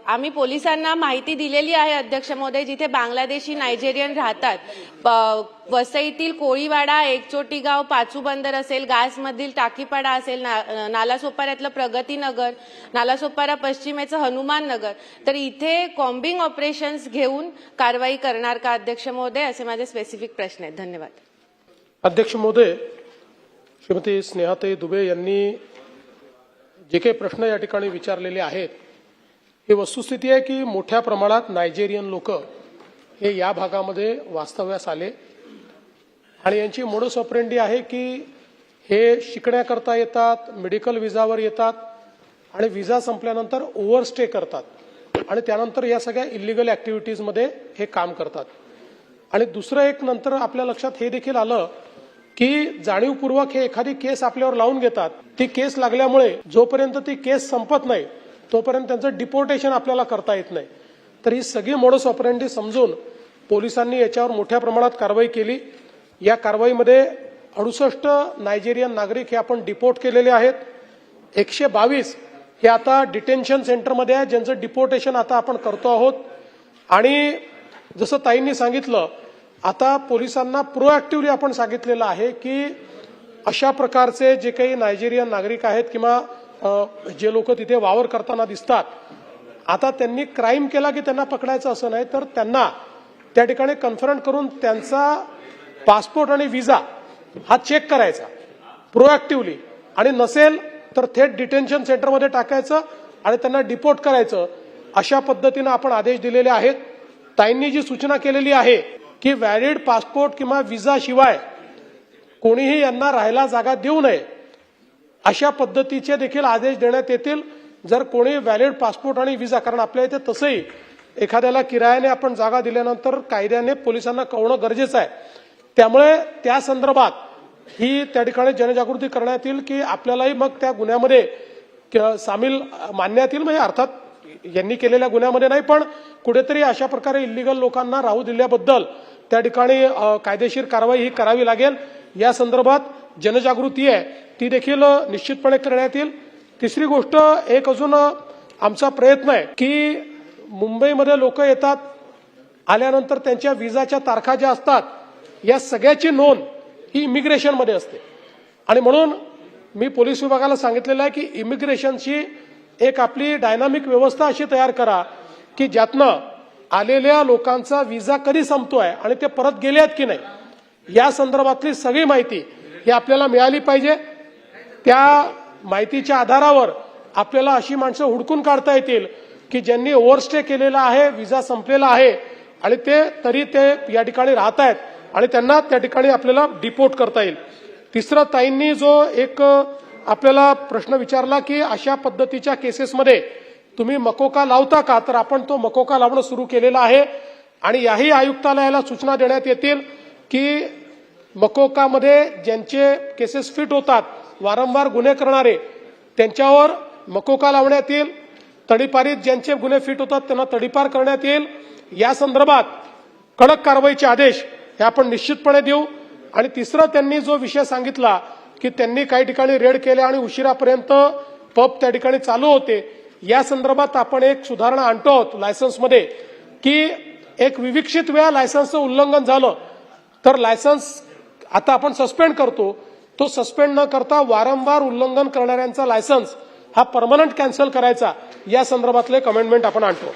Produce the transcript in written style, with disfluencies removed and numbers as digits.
आम्ही पोलिसांना माहिती दिलेली आहे अध्यक्ष महोदय, जिथे बांगलादेशी नायजेरियन राहतात. वसईतील कोळीवाडा, एकचोटी गाव, पाचू बंदर असेल, गासमधील टाकीपाडा असेल, नालासोपाऱ्यातलं प्रगतीनगर, नालासोपारा पश्चिमेचं हनुमान नगर, तर इथे कॉम्बिंग ऑपरेशन्स घेऊन कारवाई करणार का अध्यक्ष महोदय, असे माझे स्पेसिफिक प्रश्न आहेत. धन्यवाद. अध्यक्ष महोदय, श्रीमती स्नेहाताई दुबे यांनी जे काही प्रश्न या ठिकाणी विचारलेले आहेत, ही वस्तुस्थिती आहे की मोठ्या प्रमाणात नायजेरियन लोक हे या भागामध्ये वास्तव्यास आले आणि यांची मोडस ऑपरेंडी आहे की हे शिकण्याकरता येतात, मेडिकल विजावर येतात आणि विजा संपल्यानंतर ओव्हरस्टे करतात आणि त्यानंतर या सगळ्या इलिगल ऍक्टिव्हिटीजमध्ये हे काम करतात. आणि दुसरं एक नंतर आपल्या लक्षात हे देखील आलं की जाणीवपूर्वक हे एखादी केस आपल्यावर लावून घेतात. ती केस लागल्यामुळे जोपर्यंत ती केस संपत नाही तोपर्यंत त्यांचं डिपोर्टेशन आपल्याला करता येत नाही. तर ही सगळी मोडस ऑपरेंडी समजून पोलिसांनी याच्यावर मोठ्या प्रमाणात कारवाई केली. या कारवाईमध्ये 68 नायजेरियन नागरिक हे आपण डिपोर्ट केलेले आहेत. 122 हे आता डिटेन्शन सेंटरमध्ये आहे, ज्यांचं डिपोर्टेशन आता आपण करतो आहोत. आणि जसं ताईंनी सांगितलं, आता पोलिसांना प्रोएक्टिव्हली आपण सांगितलेलं आहे की अशा प्रकारचे जे काही नायजेरियन नागरिक आहेत किंवा जे लोक तिथे वावर करताना दिसतात, आता त्यांनी क्राईम केला की त्यांना पकडायचं असं नाही, तर त्यांना त्या ठिकाणी कन्फरंट करून त्यांचा पासपोर्ट आणि व्हिसा हा चेक करायचा प्रोएक्टिव्हली, आणि नसेल तर थेट डिटेन्शन सेंटरमध्ये टाकायचं आणि त्यांना डिपोर्ट करायचं. अशा पद्धतीनं आपण आदेश दिलेले आहेत. ताईंनी जी सूचना केलेली आहे की व्हॅलिड पासपोर्ट किंवा व्हिसा शिवाय कोणीही यांना राहायला जागा देऊ नये, अशा पद्धतीचे देखील आदेश देण्यात येतील. जर कोणी व्हॅलिड पासपोर्ट आणि व्हिसा, कारण आपल्या इथे तसंही एखाद्याला किरायाने आपण जागा दिल्यानंतर कायद्याने पोलिसांना कळवणं गरजेचं आहे. त्यामुळे त्या संदर्भात ही त्या ठिकाणी जनजागृती करण्यात येईल की आपल्यालाही मग त्या गुन्ह्यामध्ये सामील मानण्यात येईल. म्हणजे अर्थात यांनी केलेल्या गुन्ह्यामध्ये नाही, पण कुठेतरी अशा प्रकारे इल्लीगल लोकांना राहू दिल्याबद्दल त्या ठिकाणी कायदेशीर कारवाई ही करावी लागेल. या संदर्भात जनजागृती आहे ती देखील निश्चितपणे करण्यात येईल. तिसरी गोष्ट, एक अजून आमचा प्रयत्न आहे की मुंबईमध्ये लोक येतात, आल्यानंतर त्यांच्या विजाच्या तारखा ज्या असतात या सगळ्याची नोंद ही इमिग्रेशनमध्ये असते. आणि म्हणून मी पोलीस विभागाला सांगितलेलं आहे की इमिग्रेशनची एक आपली डायनामिक व्यवस्था अशी तयार करा की ज्यातनं आलेल्या लोकांचा विजा कधी संपतोय आणि ते परत गेले आहेत की नाही, या संदर्भातली सगळी माहिती ही आपल्याला मिळाली पाहिजे. त्या माहितीच्या आधारावर आपल्याला अशी माणसं हुडकून काढता येतील की ज्यांनी ओव्हरस्टे केलेला आहे, विजा संपलेला आहे आणि तरी ते या ठिकाणी राहत आहेत आणि त्यांना त्या ठिकाणी आपल्याला डिपोर्ट करता येईल. तिसरं, ताईंनी जो एक आपल्याला प्रश्न विचारला की अशा पद्धतीच्या केसेसमध्ये तुम्ही मकोका लावता का, तर आपण तो मकोका लावणं सुरू केलेलं आहे. आणि याही आयुक्तालयाला सूचना देण्यात येतील की मकोकामध्ये ज्यांचे केसेस फिट होतात, वारंवार गुन्हे करणारे, त्यांच्यावर मकोका लावण्यात येईल. तडीपारीत ज्यांचे गुन्हे फिट होतात त्यांना तडीपार करण्यात येईल. या संदर्भात कडक कारवाईचे आदेश हे आपण निश्चितपणे देऊ. आणि तिसरं, त्यांनी जो विषय सांगितला की त्यांनी काही ठिकाणी रेड केले आणि उशिरापर्यंत पब त्या ठिकाणी चालू होते, या संदर्भात आपण एक सुधारणा आणतो आहोत लायसन्समध्ये की एक विविक्षित वेळा लायसन्सचं उल्लंघन झालं तर लायसन्स आता आपण सस्पेंड करतो, तो सस्पेंड न करता वारंवार उल्लंघन करणाऱ्यांचा लायसन्स हा परमनंट कॅन्सल करायचा, या संदर्भातले कमेंटमेंट आपण आणतो.